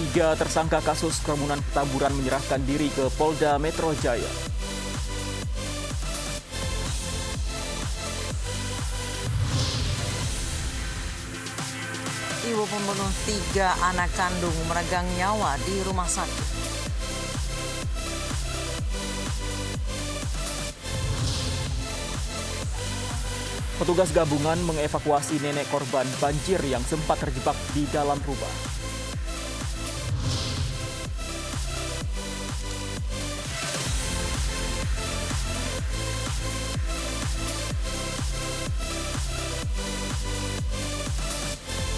Tiga tersangka kasus kerumunan Petamburan menyerahkan diri ke Polda Metro Jaya. Ibu pembunuh 3 anak kandung meregang nyawa di rumah sakit. Petugas gabungan mengevakuasi nenek korban banjir yang sempat terjebak di dalam rumah.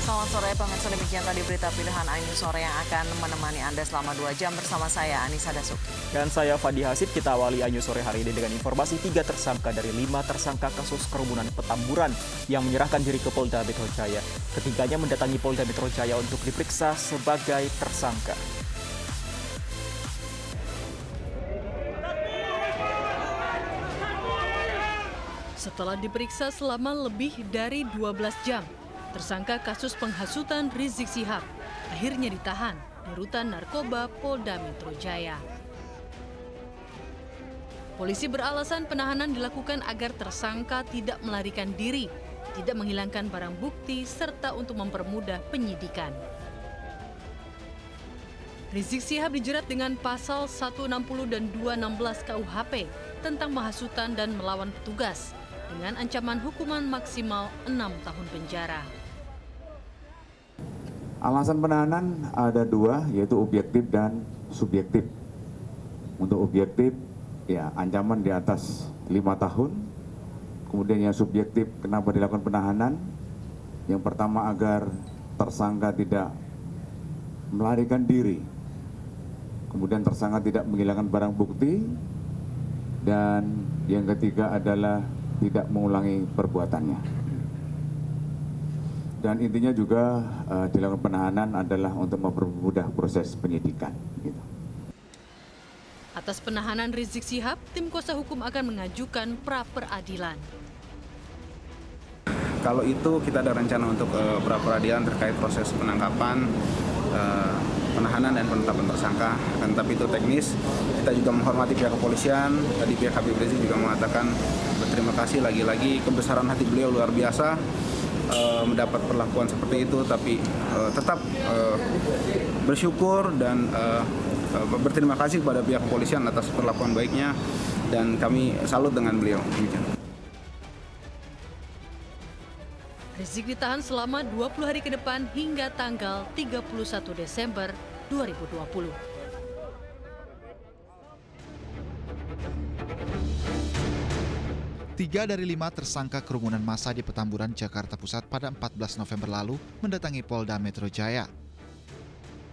Selamat sore pemirsa, demikian tadi berita pilihan iNews Sore yang akan menemani Anda selama 2 jam bersama saya Anissa Dasuki. Dan saya Fadi Hasib. Kita awali iNews Sore hari ini dengan informasi 3 tersangka dari 5 tersangka kasus kerumunan Petamburan yang menyerahkan diri ke Polda Metro Jaya. Ketiganya mendatangi Polda Metro Jaya untuk diperiksa sebagai tersangka. Setelah diperiksa selama lebih dari 12 jam, tersangka kasus penghasutan Rizik Syihab akhirnya ditahan di Rutan Narkoba Polda Metro Jaya. Polisi beralasan penahanan dilakukan agar tersangka tidak melarikan diri, tidak menghilangkan barang bukti, serta untuk mempermudah penyidikan. Rizik Syihab dijerat dengan pasal 160 dan 216 KUHP tentang menghasutan dan melawan petugas dengan ancaman hukuman maksimal 6 tahun penjara. Alasan penahanan ada 2, yaitu objektif dan subjektif. Untuk objektif, ya ancaman di atas 5 tahun. Kemudian yang subjektif, kenapa dilakukan penahanan? Yang pertama, agar tersangka tidak melarikan diri. Kemudian tersangka tidak menghilangkan barang bukti. Dan yang ketiga adalah tidak mengulangi perbuatannya. Dan intinya juga dilakukan penahanan adalah untuk mempermudah proses penyidikan. Gitu. Atas penahanan Rizik Syihab, tim kuasa hukum akan mengajukan pra-peradilan. Kalau itu kita ada rencana untuk pra-peradilan terkait proses penangkapan, penahanan dan penetapan tersangka. Tetapi itu teknis. Kita juga menghormati pihak kepolisian. Tadi pihak Habib Rizik juga mengatakan berterima kasih lagi-lagi, kebesaran hati beliau luar biasa. Mendapat perlakuan seperti itu, tapi tetap bersyukur dan berterima kasih kepada pihak kepolisian atas perlakuan baiknya, dan kami salut dengan beliau. Rizik ditahan selama 20 hari ke depan hingga tanggal 31 Desember 2020. Tiga dari 5 tersangka kerumunan massa di Petamburan, Jakarta Pusat pada 14 November lalu mendatangi Polda Metro Jaya.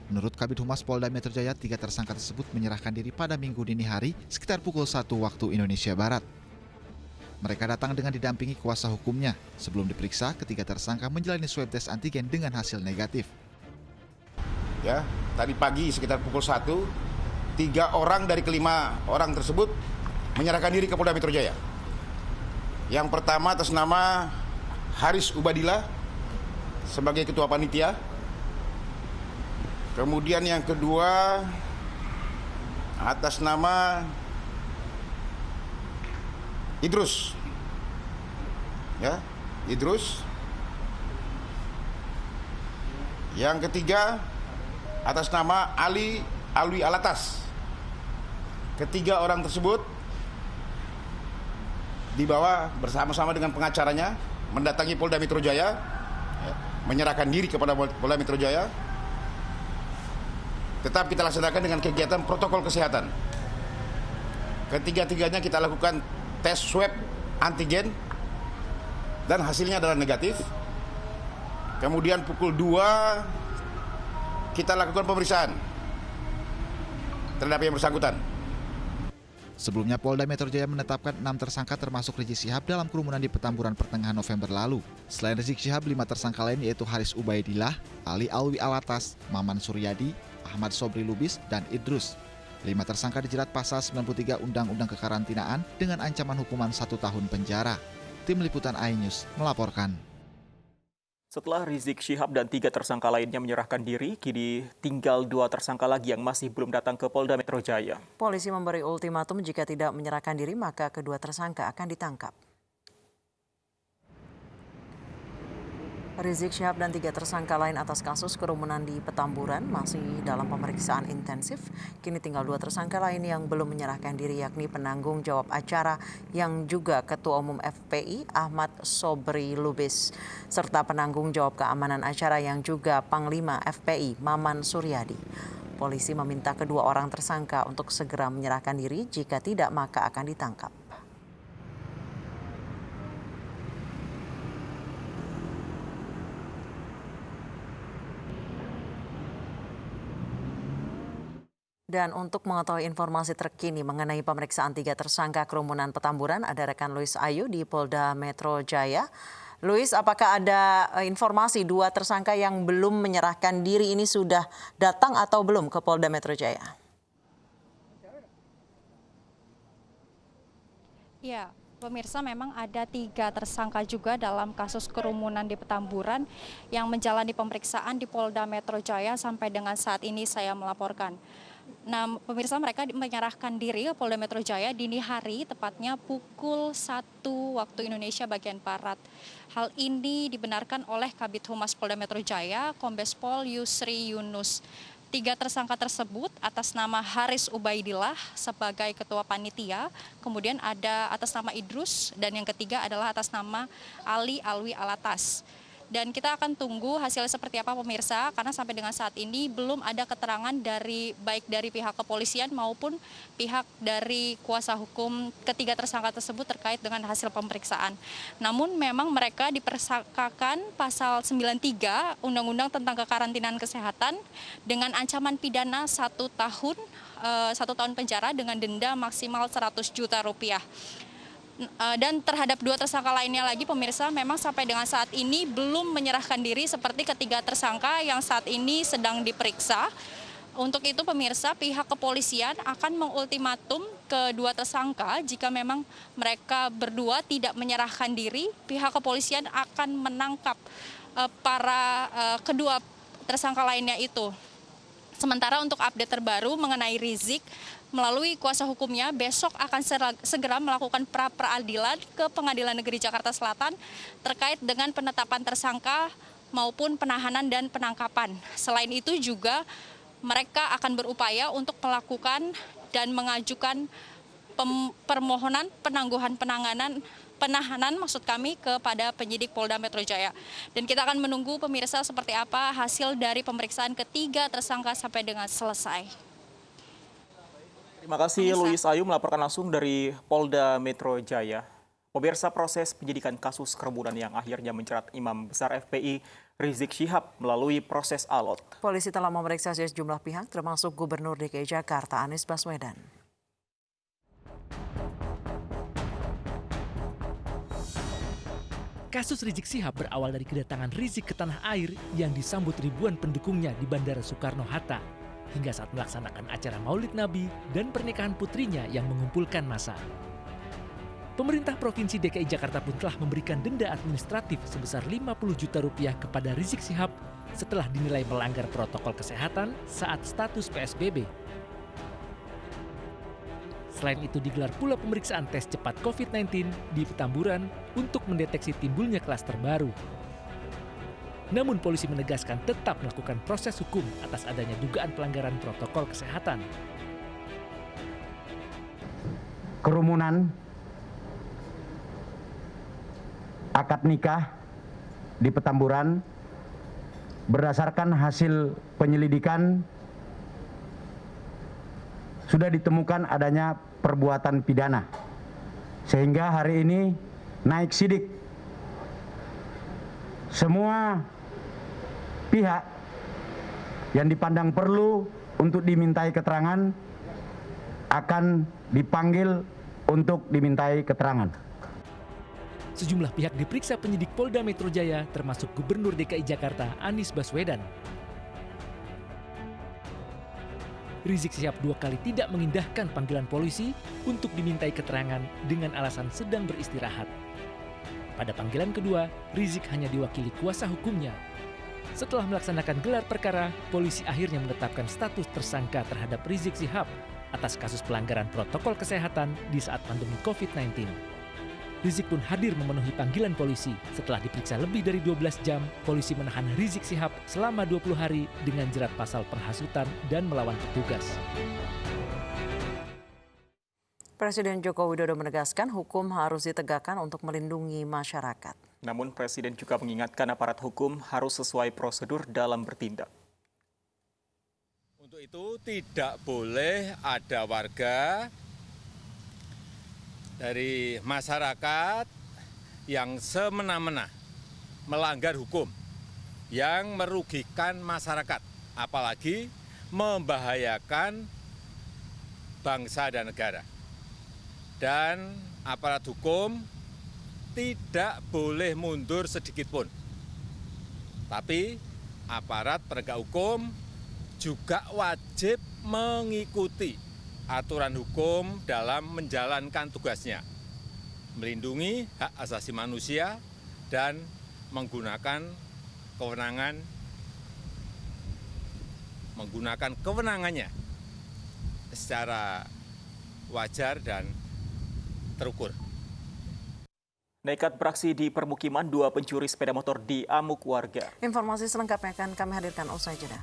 Menurut Kabid Humas Polda Metro Jaya, 3 tersangka tersebut menyerahkan diri pada Minggu dini hari sekitar pukul 1 waktu Indonesia Barat. Mereka datang dengan didampingi kuasa hukumnya. Sebelum diperiksa, ketiga tersangka menjalani swab tes antigen dengan hasil negatif. Ya, tadi pagi sekitar pukul 1, 3 orang dari kelima orang tersebut menyerahkan diri ke Polda Metro Jaya. Yang pertama atas nama Haris Ubadillah sebagai ketua panitia. Kemudian yang kedua atas nama Idrus. Ya, Idrus. Yang ketiga atas nama Ali Alwi Alatas. Ketiga orang tersut dibawa bersama-sama dengan pengacaranya mendatangi Polda Metro Jaya, menyerahkan diri kepada Polda Metro Jaya. Tetap kita laksanakan dengan kegiatan protokol kesehatan. Ketiga-tiganya kita lakukan tes swab antigen dan hasilnya adalah negatif. Kemudian pukul 2 kita lakukan pemeriksaan terhadap yang bersangkutan. Sebelumnya Polda Metro Jaya menetapkan 6 tersangka termasuk Rizik Syihab dalam kerumunan di Petamburan pertengahan November lalu. Selain Rizik Syihab, 5 tersangka lain yaitu Haris Ubaidillah, Ali Alwi Alatas, Maman Suryadi, Ahmad Sobri Lubis, dan Idrus. 5 tersangka dijerat pasal 93 Undang-Undang Kekarantinaan dengan ancaman hukuman 1 tahun penjara. Tim Liputan iNews melaporkan. Setelah Rizik Syihab dan 3 tersangka lainnya menyerahkan diri, kini tinggal 2 tersangka lagi yang masih belum datang ke Polda Metro Jaya. Polisi memberi ultimatum jika tidak menyerahkan diri maka kedua tersangka akan ditangkap. Rizik Syihab dan 3 tersangka lain atas kasus kerumunan di Petamburan masih dalam pemeriksaan intensif. Kini tinggal 2 tersangka lain yang belum menyerahkan diri, yakni penanggung jawab acara yang juga Ketua Umum FPI Ahmad Sobri Lubis, serta penanggung jawab keamanan acara yang juga Panglima FPI Maman Suryadi. Polisi meminta kedua orang tersangka untuk segera menyerahkan diri, jika tidak maka akan ditangkap. Dan untuk mengetahui informasi terkini mengenai pemeriksaan 3 tersangka kerumunan Petamburan, ada rekan Luis Ayu di Polda Metro Jaya. Luis, apakah ada informasi 2 tersangka yang belum menyerahkan diri ini sudah datang atau belum ke Polda Metro Jaya? Ya, pemirsa, memang ada 3 tersangka juga dalam kasus kerumunan di Petamburan yang menjalani pemeriksaan di Polda Metro Jaya sampai dengan saat ini saya melaporkan. Nah, pemirsa, mereka menyerahkan diri ke Polda Metro Jaya dini hari, tepatnya pukul 1 waktu Indonesia bagian Barat. Hal ini dibenarkan oleh Kabid Humas Polda Metro Jaya, Kombes Pol Yusri Yunus. 3 tersangka tersebut atas nama Haris Ubaidillah sebagai Ketua Panitia, kemudian ada atas nama Idrus, dan yang ketiga adalah atas nama Ali Alwi Alatas. Dan kita akan tunggu hasilnya seperti apa, pemirsa, karena sampai dengan saat ini belum ada keterangan baik dari pihak kepolisian maupun pihak dari kuasa hukum ketiga tersangka tersebut terkait dengan hasil pemeriksaan. Namun memang mereka dipersangkakan pasal 93 Undang-Undang tentang Kekarantinaan Kesehatan dengan ancaman pidana 1 tahun penjara dengan denda maksimal 100 juta rupiah. Dan terhadap 2 tersangka lainnya lagi, pemirsa, memang sampai dengan saat ini belum menyerahkan diri seperti ketiga tersangka yang saat ini sedang diperiksa. Untuk itu, pemirsa, pihak kepolisian akan mengultimatum kedua tersangka jika memang mereka berdua tidak menyerahkan diri, pihak kepolisian akan menangkap kedua tersangka lainnya itu. Sementara untuk update terbaru mengenai Rizik, melalui kuasa hukumnya besok akan segera melakukan pra-peradilan ke Pengadilan Negeri Jakarta Selatan terkait dengan penetapan tersangka maupun penahanan dan penangkapan. Selain itu juga mereka akan berupaya untuk melakukan dan mengajukan permohonan penangguhan penahanan kepada penyidik Polda Metro Jaya. Dan kita akan menunggu, pemirsa, seperti apa hasil dari pemeriksaan ketiga tersangka sampai dengan selesai. Terima kasih Luis Ayu melaporkan langsung dari Polda Metro Jaya. Pemirsa, proses penyidikan kasus kerumunan yang akhirnya menjerat Imam Besar FPI Rizik Syihab melalui proses alot. Polisi telah memeriksa sejumlah pihak termasuk Gubernur DKI Jakarta Anies Baswedan. Kasus Rizik Syihab berawal dari kedatangan Rizik ke tanah air yang disambut ribuan pendukungnya di Bandara Soekarno-Hatta hingga saat melaksanakan acara Maulid Nabi dan pernikahan putrinya yang mengumpulkan massa. Pemerintah Provinsi DKI Jakarta pun telah memberikan denda administratif sebesar 50 juta rupiah kepada Rizik Syihab setelah dinilai melanggar protokol kesehatan saat status PSBB. Selain itu digelar pula pemeriksaan tes cepat COVID-19 di Petamburan untuk mendeteksi timbulnya klaster baru. Namun polisi menegaskan tetap melakukan proses hukum atas adanya dugaan pelanggaran protokol kesehatan. Kerumunan, akad nikah di Petamburan berdasarkan hasil penyelidikan sudah ditemukan adanya perbuatan pidana, sehingga hari ini naik sidik. Semua pihak yang dipandang perlu untuk dimintai keterangan akan dipanggil untuk dimintai keterangan. Sejumlah pihak diperiksa penyidik Polda Metro Jaya termasuk Gubernur DKI Jakarta Anies Baswedan. Rizik Syihab 2 kali tidak mengindahkan panggilan polisi untuk dimintai keterangan dengan alasan sedang beristirahat. Pada panggilan kedua, Rizik hanya diwakili kuasa hukumnya. Setelah melaksanakan gelar perkara, polisi akhirnya menetapkan status tersangka terhadap Rizik Syihab atas kasus pelanggaran protokol kesehatan di saat pandemi COVID-19. Rizik pun hadir memenuhi panggilan polisi. Setelah diperiksa lebih dari 12 jam, polisi menahan Rizik Syihab selama 20 hari dengan jerat pasal penghasutan dan melawan petugas. Presiden Joko Widodo menegaskan hukum harus ditegakkan untuk melindungi masyarakat. Namun Presiden juga mengingatkan aparat hukum harus sesuai prosedur dalam bertindak. Untuk itu tidak boleh ada warga dari masyarakat yang semena-mena melanggar hukum, yang merugikan masyarakat, apalagi membahayakan bangsa dan negara. Dan aparat hukum tidak boleh mundur sedikit pun. Tapi aparat penegak hukum juga wajib mengikuti aturan hukum dalam menjalankan tugasnya, melindungi hak asasi manusia dan menggunakan kewenangannya secara wajar dan terukur. Nekat beraksi di permukiman, 2 pencuri sepeda motor diamuk warga. Informasi selengkapnya akan kami hadirkan usai jeda.